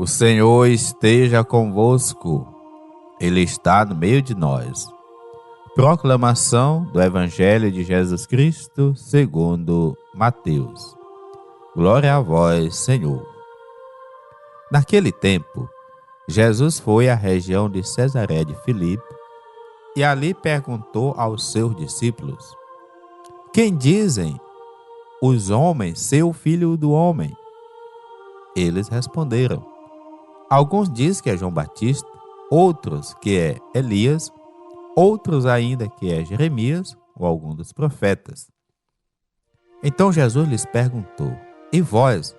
O Senhor esteja convosco, Ele está no meio de nós. Proclamação do Evangelho de Jesus Cristo segundo Mateus. Glória a vós, Senhor. Naquele tempo, Jesus foi à região de Cesaré de Filipe e ali perguntou aos seus discípulos: Quem dizem os homens ser o Filho do Homem? Eles responderam: Alguns dizem que é João Batista, outros que é Elias, outros ainda que é Jeremias ou algum dos profetas. Então Jesus lhes perguntou: E vós,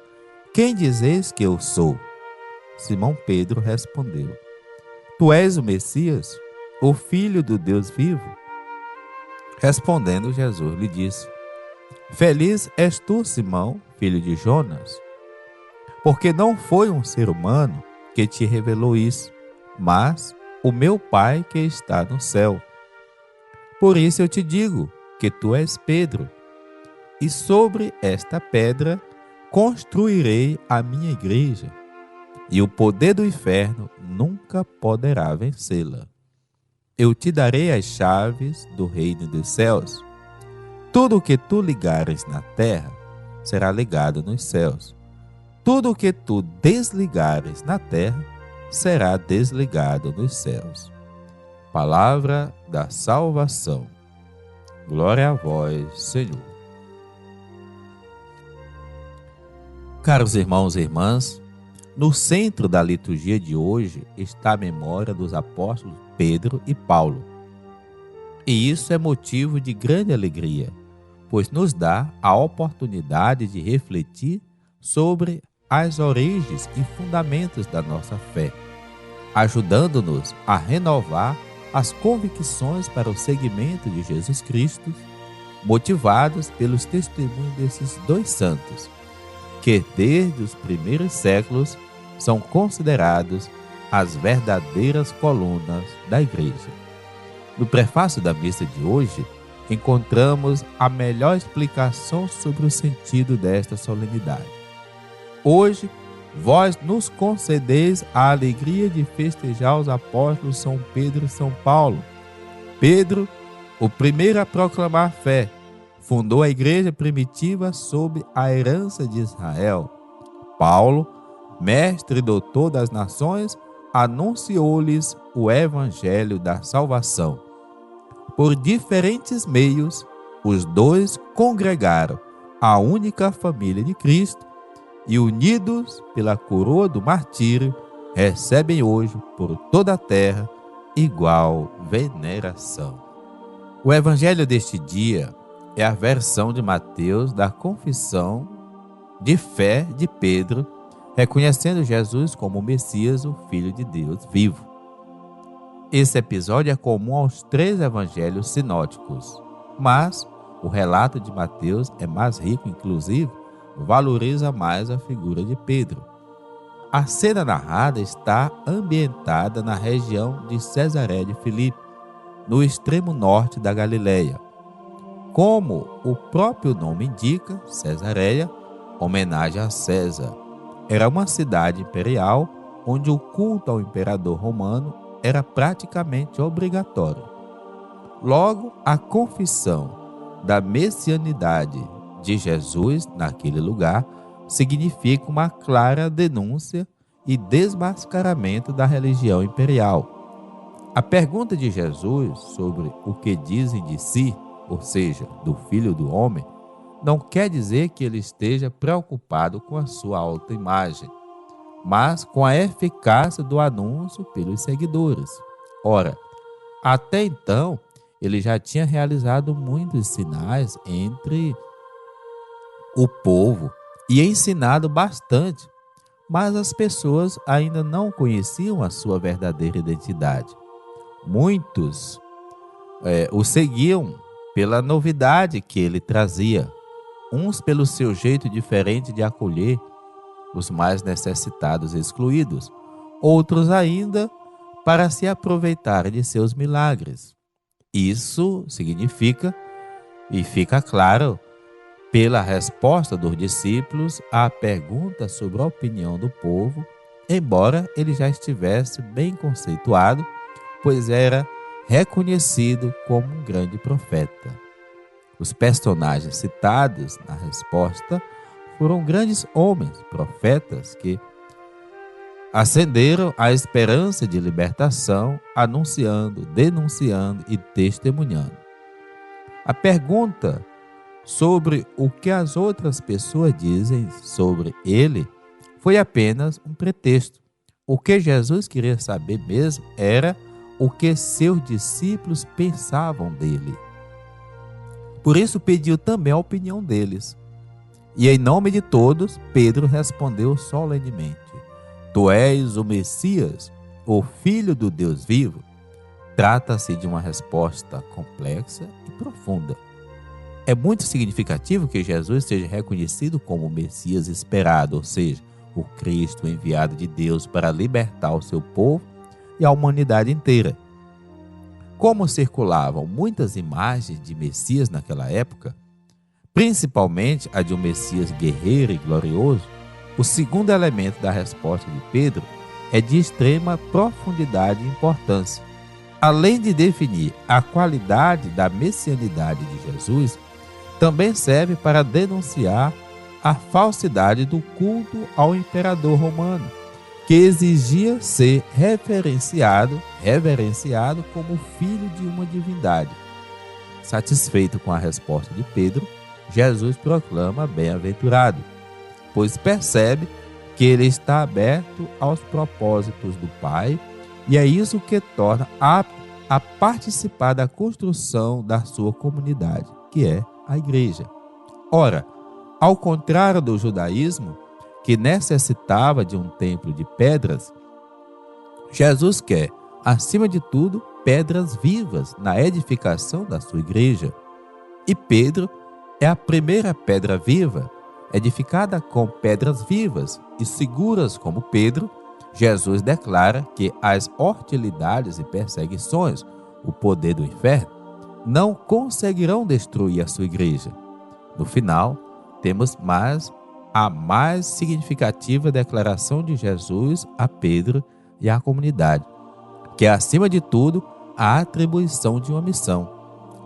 quem dizeis que eu sou? Simão Pedro respondeu: Tu és o Messias, o Filho do Deus vivo? Respondendo, Jesus lhe disse: Feliz és tu, Simão, filho de Jonas, porque não foi um ser humano que te revelou isso, mas o meu Pai que está no céu. Por isso eu te digo que tu és Pedro, e sobre esta pedra construirei a minha igreja, e o poder do inferno nunca poderá vencê-la. Eu te darei as chaves do reino dos céus. Tudo o que tu ligares na terra será ligado nos céus. Tudo o que tu desligares na terra será desligado nos céus. Palavra da salvação. Glória a vós, Senhor. Caros irmãos e irmãs, no centro da liturgia de hoje está a memória dos apóstolos Pedro e Paulo. E isso é motivo de grande alegria, pois nos dá a oportunidade de refletir sobre as origens e fundamentos da nossa fé, ajudando-nos a renovar as convicções para o seguimento de Jesus Cristo, motivados pelos testemunhos desses dois santos, que desde os primeiros séculos são considerados as verdadeiras colunas da Igreja. No prefácio da missa de hoje, encontramos a melhor explicação sobre o sentido desta solenidade. Hoje, vós nos concedeis a alegria de festejar os apóstolos São Pedro e São Paulo. Pedro, o primeiro a proclamar a fé, fundou a igreja primitiva sob a herança de Israel. Paulo, mestre e doutor das nações, anunciou-lhes o evangelho da salvação. Por diferentes meios, os dois congregaram a única família de Cristo e, unidos pela coroa do martírio, recebem hoje por toda a terra igual veneração. O evangelho deste dia é a versão de Mateus da confissão de fé de Pedro, reconhecendo Jesus como o Messias, o Filho de Deus vivo. Esse episódio é comum aos três evangelhos sinóticos, mas o relato de Mateus é mais rico, inclusive, valoriza mais a figura de Pedro. A cena narrada está ambientada na região de Cesaré de Filipe, no extremo norte da Galileia. Como o próprio nome indica, Cesareia, homenagem a César. Era uma cidade imperial onde o culto ao imperador romano era praticamente obrigatório. Logo, a confissão da messianidade de Jesus naquele lugar significa uma clara denúncia e desmascaramento da religião imperial. A pergunta de Jesus sobre o que dizem de si, ou seja, do Filho do Homem, não quer dizer que ele esteja preocupado com a sua autoimagem, mas com a eficácia do anúncio pelos seguidores. Ora, até então, ele já tinha realizado muitos sinais entre o povo e ensinado bastante, mas as pessoas ainda não conheciam a sua verdadeira identidade. Muitos o seguiam pela novidade que ele trazia, uns pelo seu jeito diferente de acolher os mais necessitados e excluídos, outros ainda para se aproveitar de seus milagres. Isso significa, e fica claro, pela resposta dos discípulos à pergunta sobre a opinião do povo embora ele já estivesse bem conceituado, pois era reconhecido como um grande profeta. Os personagens citados na resposta foram grandes homens, profetas, que acenderam a esperança de libertação, anunciando, denunciando e testemunhando. A pergunta sobre o que as outras pessoas dizem sobre ele foi apenas um pretexto. O que Jesus queria saber mesmo era o que seus discípulos pensavam dele. Por isso pediu também a opinião deles. E em nome de todos, Pedro respondeu solenemente: Tu és o Messias, o Filho do Deus vivo? Trata-se de uma resposta complexa e profunda. É muito significativo que Jesus seja reconhecido como o Messias esperado, ou seja, o Cristo enviado de Deus para libertar o seu povo e a humanidade inteira. Como circulavam muitas imagens de Messias naquela época, principalmente a de um Messias guerreiro e glorioso, o segundo elemento da resposta de Pedro é de extrema profundidade e importância. Além de definir a qualidade da messianidade de Jesus, também serve para denunciar a falsidade do culto ao imperador romano, que exigia ser reverenciado como filho de uma divindade. Satisfeito com a resposta de Pedro, Jesus proclama bem-aventurado, pois percebe que ele está aberto aos propósitos do Pai, e é isso que torna apto a participar da construção da sua comunidade, que é a igreja. Ora, ao contrário do judaísmo, que necessitava de um templo de pedras, Jesus quer, acima de tudo, pedras vivas na edificação da sua igreja. E Pedro é a primeira pedra viva, edificada com pedras vivas e seguras como Pedro. Jesus declara que as hostilidades e perseguições, o poder do inferno, não conseguirão destruir a sua igreja. No final, temos a mais significativa declaração de Jesus a Pedro e à comunidade, que é, acima de tudo, a atribuição de uma missão.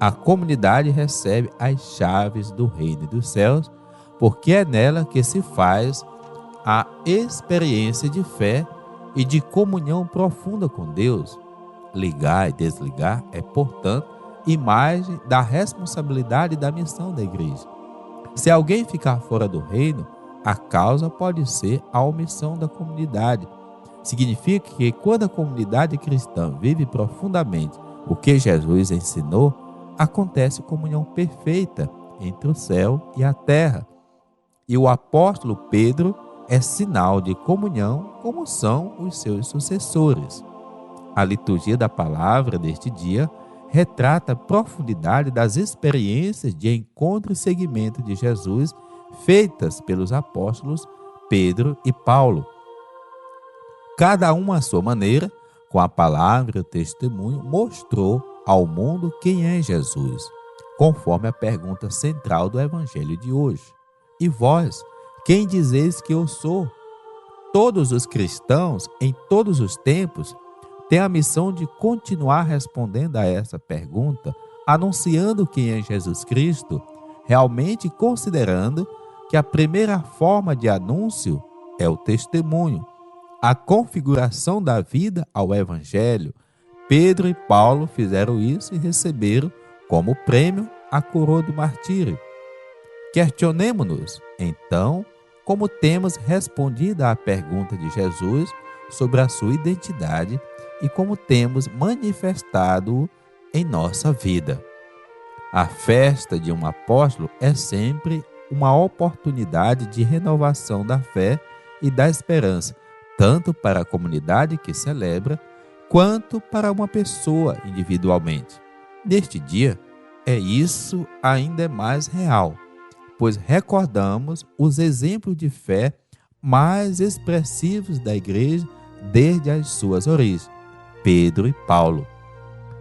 A comunidade recebe as chaves do reino dos céus, porque é nela que se faz a experiência de fé e de comunhão profunda com Deus. Ligar e desligar é, portanto, imagem da responsabilidade da missão da igreja. Se alguém ficar fora do reino, a causa pode ser a omissão da comunidade. Significa que quando a comunidade cristã vive profundamente o que Jesus ensinou, acontece comunhão perfeita entre o céu e a terra. E o apóstolo Pedro é sinal de comunhão, como são os seus sucessores. A liturgia da palavra deste dia retrata a profundidade das experiências de encontro e seguimento de Jesus feitas pelos apóstolos Pedro e Paulo. Cada um à sua maneira, com a palavra e o testemunho, mostrou ao mundo quem é Jesus, conforme a pergunta central do evangelho de hoje. E vós, quem dizeis que eu sou? Todos os cristãos, em todos os tempos, têm a missão de continuar respondendo a essa pergunta, anunciando quem é Jesus Cristo, realmente considerando que a primeira forma de anúncio é o testemunho, a configuração da vida ao Evangelho. Pedro e Paulo fizeram isso e receberam como prêmio a coroa do martírio. Questionemo-nos, então, como temos respondido à pergunta de Jesus sobre a sua identidade e como temos manifestado em nossa vida. A festa de um apóstolo é sempre uma oportunidade de renovação da fé e da esperança, tanto para a comunidade que celebra, quanto para uma pessoa individualmente. Neste dia, isso ainda é mais real, pois recordamos os exemplos de fé mais expressivos da igreja desde as suas origens, Pedro e Paulo.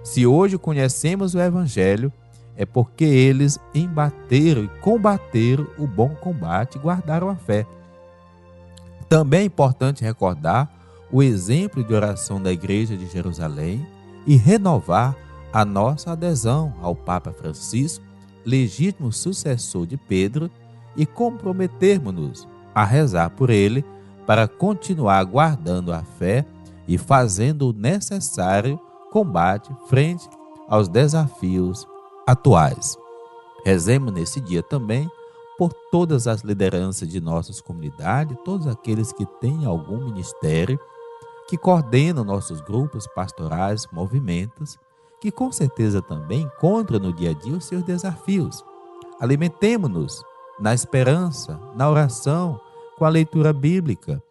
Se hoje conhecemos o Evangelho, é porque eles embateram e combateram o bom combate e guardaram a fé. Também é importante recordar o exemplo de oração da Igreja de Jerusalém e renovar a nossa adesão ao Papa Francisco, legítimo sucessor de Pedro, e comprometermos-nos a rezar por ele para continuar guardando a fé e fazendo o necessário combate frente aos desafios atuais. Rezemos nesse dia também por todas as lideranças de nossas comunidades, todos aqueles que têm algum ministério, que coordenam nossos grupos pastorais, movimentos, que com certeza também encontram no dia a dia os seus desafios. Alimentemo-nos na esperança, na oração, com a leitura bíblica,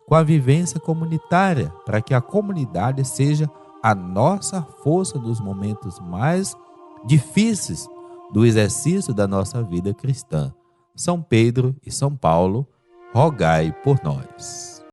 com a vivência comunitária, para que a comunidade seja a nossa força nos momentos mais difíceis do exercício da nossa vida cristã. São Pedro e São Paulo, rogai por nós.